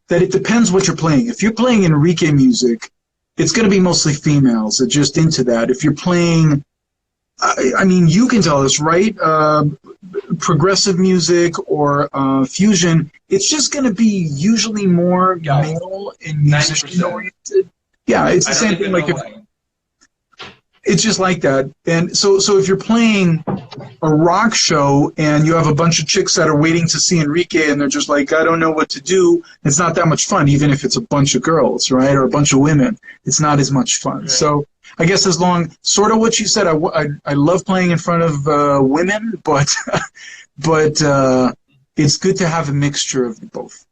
that it depends what you're playing. If you're playing Enrique music, it's going to be mostly females that are just into that. If you're playing, I mean, you can tell us, right? Progressive music or fusion, it's just going to be usually more male and musician oriented. Yeah, it's the same thing. Like it's just like that. And so if you're playing a rock show and you have a bunch of chicks that are waiting to see Enrique and they're just like, I don't know what to do, it's not that much fun, even if it's a bunch of girls, right, or a bunch of women. It's not as much fun. Right. So I guess sort of what you said, I love playing in front of women, but it's good to have a mixture of both.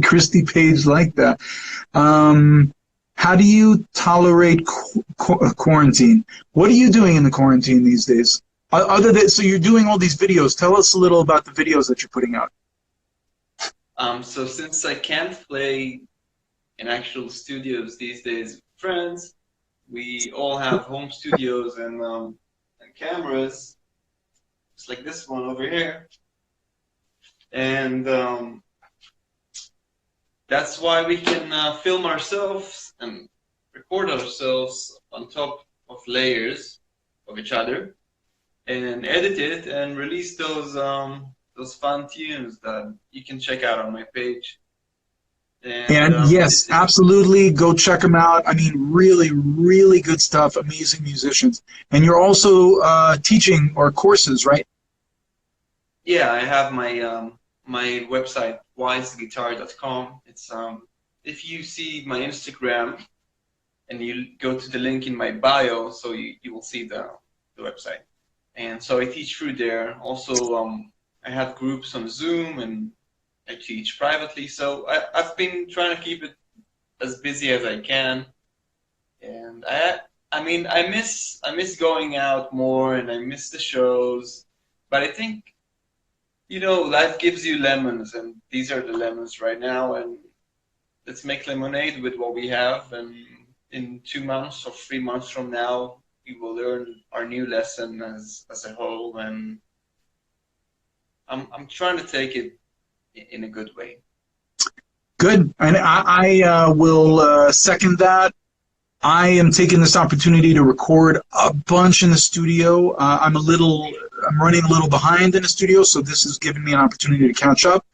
Christy Page like that. How do you tolerate quarantine? What are you doing in the quarantine these days? So you're doing all these videos. Tell us a little about the videos that you're putting out. So since I can't play in actual studios these days with friends, we all have home studios and cameras, just like this one over here. And that's why we can film ourselves and record ourselves on top of layers. of each other and edit it and release those fun tunes that you can check out on my page. And And yes, absolutely, go check them out. I mean, really, really good stuff. Amazing musicians. And you're also teaching or courses, right? yeah, I have my website weissguitar.com. It's if you see my Instagram and you go to the link in my bio, so you will see the website. And so I teach through there. Also, I have groups on Zoom and I teach privately. So I've been trying to keep it as busy as I can. And I mean, I miss going out more and I miss the shows. But I think, life gives you lemons, and these are the lemons right now. And let's make lemonade with what we have. And in 2 months or 3 months from now, we will learn our new lesson as a whole. And I'm trying to take it in a good way. Good. And I will second that. I am taking this opportunity to record a bunch in the studio. I'm running a little behind in the studio, so this has given me an opportunity to catch up.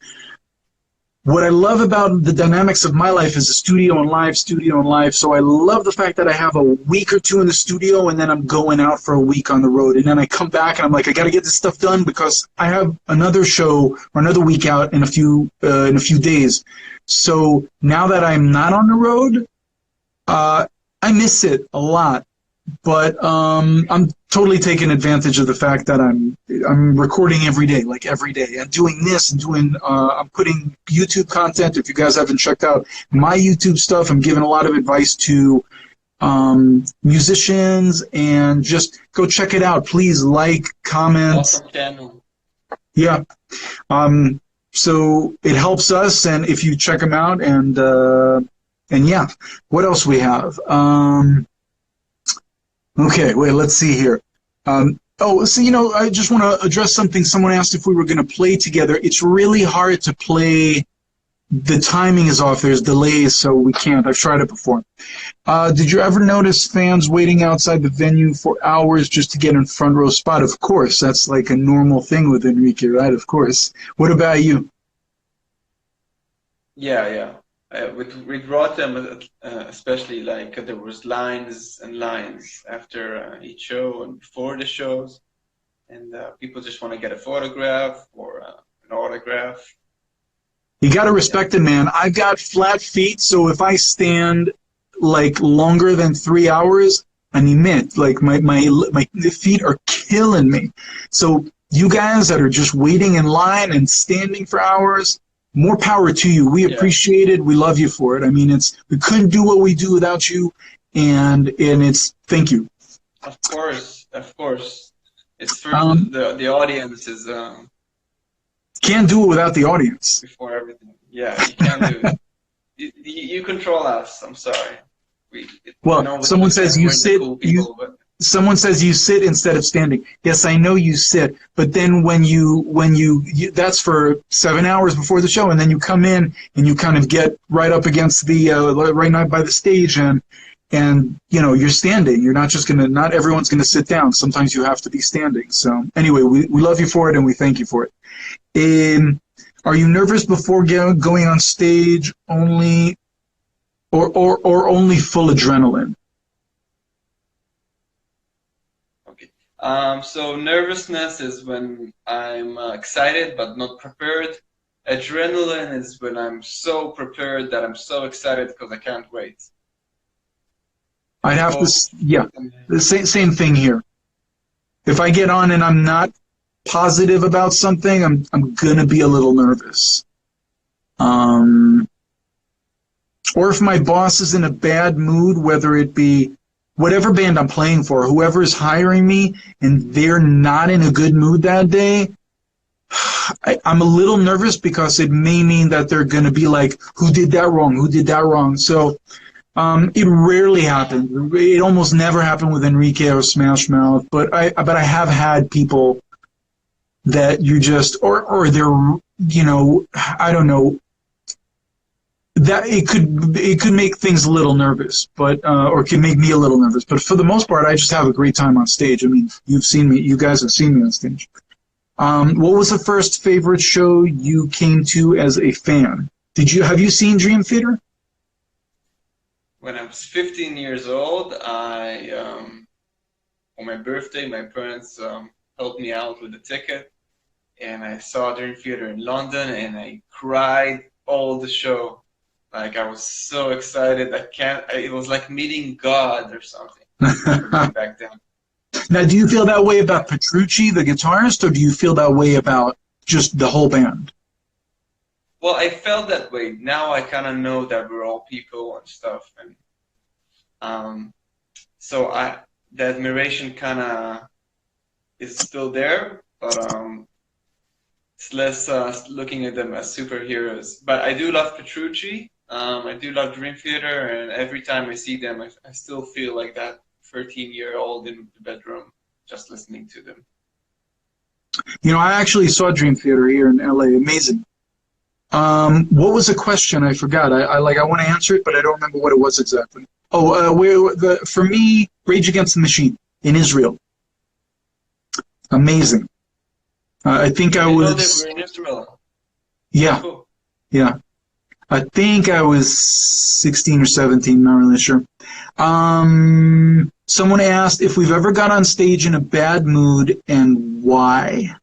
What I love about the dynamics of my life is the studio and live. So I love the fact that I have a week or two in the studio, and then I'm going out for a week on the road. And then I come back, and I'm like, I got to get this stuff done because I have another show or another week out in a few days. So now that I'm not on the road, I miss it a lot. But I'm totally taking advantage of the fact that I'm recording every day, and doing this and doing. I'm putting YouTube content. If you guys haven't checked out my YouTube stuff, I'm giving a lot of advice to musicians, and just go check it out. Please like, comment. Awesome channel. Yeah. So it helps us, and if you check them out, and yeah, what else we have? Okay, wait, let's see here. I just want to address something. Someone asked if we were going to play together. It's really hard to play. The timing is off. There's delays, so we can't. I've tried it before. Did you ever notice fans waiting outside the venue for hours just to get in front row spot? Of course. That's like a normal thing with Enrique, right? Of course. What about you? Yeah. We brought them, especially like there was lines and lines after each show and before the shows, and people just want to get a photograph or an autograph. You got to respect it, man. I've got flat feet, so if I stand like longer than 3 hours, I mean, like my feet are killing me. So you guys that are just waiting in line and standing for hours, more power to you. We appreciate it. We love you for it. I mean, we couldn't do what we do without you, and it's thank you. Of course. It's for the audience is can't do it without the audience. before everything. Yeah, you can't do it. You control us. I'm sorry. Someone says you sit. Someone says you sit instead of standing. Yes, I know you sit, but then when you that's for 7 hours before the show, and then you come in and you kind of get right up against the right by the stage, and you're standing. You're not just not everyone's gonna sit down. Sometimes you have to be standing. So anyway, we love you for it and we thank you for it. Are you nervous before going on stage only, or only full adrenaline? So nervousness is when I'm excited but not prepared. Adrenaline is when I'm so prepared that I'm so excited because I can't wait. I'd have the same thing here. If I get on and I'm not positive about something, I'm gonna be a little nervous. Or if my boss is in a bad mood, whether it be whatever band I'm playing for, whoever is hiring me, and they're not in a good mood that day, I'm a little nervous because it may mean that they're going to be like, who did that wrong? So it rarely happens. It almost never happened with Enrique or Smash Mouth, but I have had people that you just, or they're, I don't know, that it could make things a little nervous, but or it could make me a little nervous. But for the most part, I just have a great time on stage. I mean, you guys have seen me on stage. What was the first favorite show you came to as a fan? Have you seen Dream Theater? When I was 15 years old, on my birthday, my parents helped me out with a ticket, and I saw Dream Theater in London, and I cried all the show. Like, I was so excited. It was like meeting God or something back then. Now, do you feel that way about Petrucci, the guitarist, or do you feel that way about just the whole band? Well, I felt that way. Now I kind of know that we're all people and stuff, and so the admiration kind of is still there, but it's less looking at them as superheroes. But I do love Petrucci. I do love Dream Theater, and every time I see them, I still feel like that 13-year-old in the bedroom just listening to them. You know, I actually saw Dream Theater here in LA. Amazing. What was the question? I forgot. I want to answer it, but I don't remember what it was exactly. For me, Rage Against the Machine in Israel. Amazing. I think I was. Know that we're in Israel. Yeah. Cool. Yeah. I think I was 16 or 17, not really sure. Someone asked if we've ever got on stage in a bad mood and why.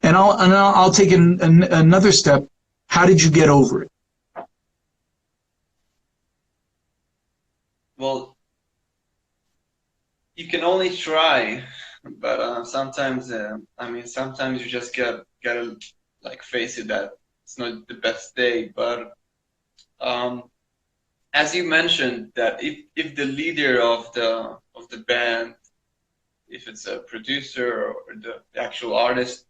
And I'll take another step. How did you get over it? Well, you can only try, but sometimes you just gotta like face it that it's not the best day. But as you mentioned, that if the leader of the band, if it's a producer or the actual artist,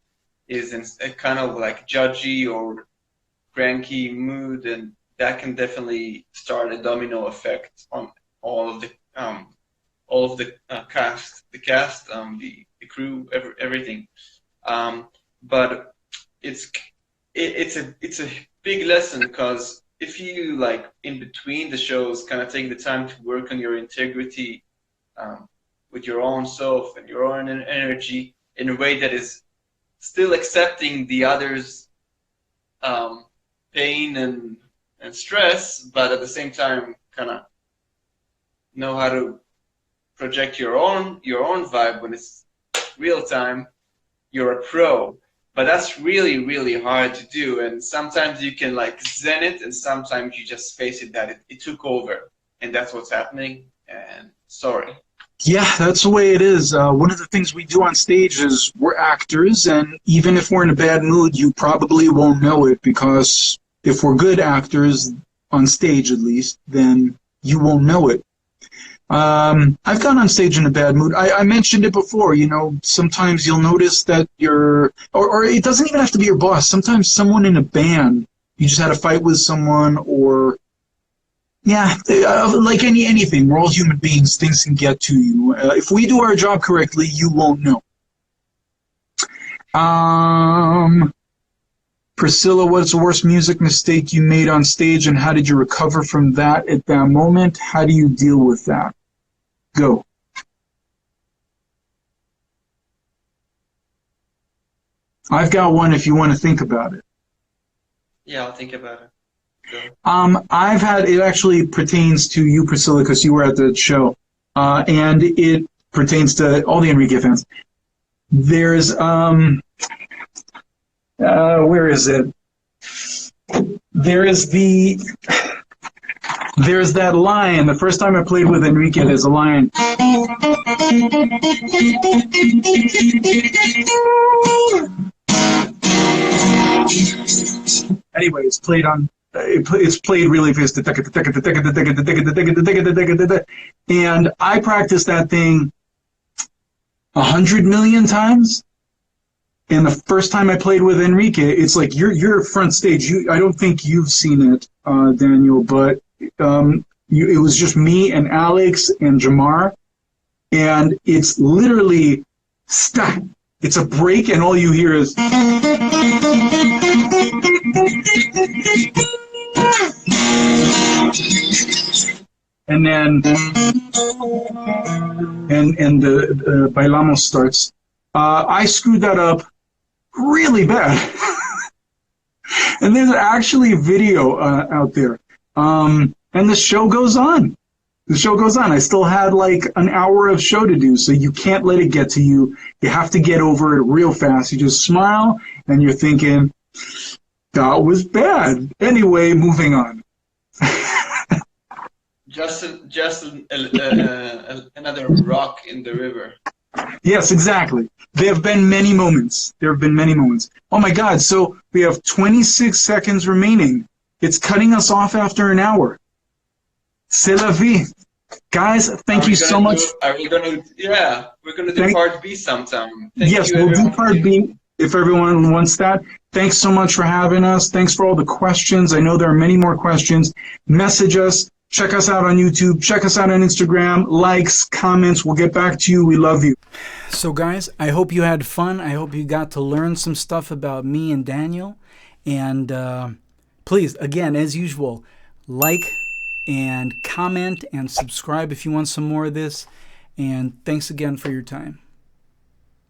is in a kind of like judgy or cranky mood, and that can definitely start a domino effect on all of the cast, the crew, everything. But it's a big lesson, because if you, like, in between the shows, kind of take the time to work on your integrity with your own self and your own energy in a way that is still accepting the others' pain and stress, but at the same time kind of know how to project your own vibe when it's real time, you're a pro. But that's really, really hard to do, and sometimes you can like zen it, and sometimes you just face it that it took over, and that's what's happening, and sorry. Yeah, that's the way it is. One of the things we do on stage is we're actors, and even if we're in a bad mood, you probably won't know it, because if we're good actors, on stage at least, then you won't know it. I've gone on stage in a bad mood. I mentioned it before, you know, sometimes you'll notice that or it doesn't even have to be your boss. Sometimes someone in a band, you just had a fight with someone, or like anything. We're all human beings. Things can get to you. If we do our job correctly, you won't know. Priscilla, what's the worst music mistake you made on stage, and how did you recover from that at that moment? How do you deal with that? Go. I've got one if you want to think about it. Yeah, I'll think about it. Go. It actually pertains to you, Priscilla, because you were at the show, and it pertains to all the Enrique fans. There's, where is it? There's that line. The first time I played with Enrique, there's a line. Anyway, it's played really fast. And I practiced that thing 100 million times. And the first time I played with Enrique, it's like you're front stage. I don't think you've seen it, Daniel, but it was just me and Alex and Jamar, and it's literally stop. It's a break, and all you hear is. and then and the bailamos starts. I screwed that up really bad. And there's actually a video out there. And the show goes on. The show goes on. I still had like an hour of show to do, so you can't let it get to you. You have to get over it real fast. You just smile, and you're thinking, that was bad. Anyway, moving on. Just another rock in the river. Yes, exactly. There have been many moments. There have been many moments. Oh my God, so we have 26 seconds remaining. It's cutting us off after an hour. C'est la vie. Guys, thank you so much. Are we going to, yeah, we're going to do part B sometime. Yes, we'll do part B if everyone wants that. Thanks so much for having us. Thanks for all the questions. I know there are many more questions. Message us. Check us out on YouTube. Check us out on Instagram. Likes, comments. We'll get back to you. We love you. So guys, I hope you had fun. I hope you got to learn some stuff about me and Daniel. And please, again, as usual, like and comment and subscribe if you want some more of this. And thanks again for your time.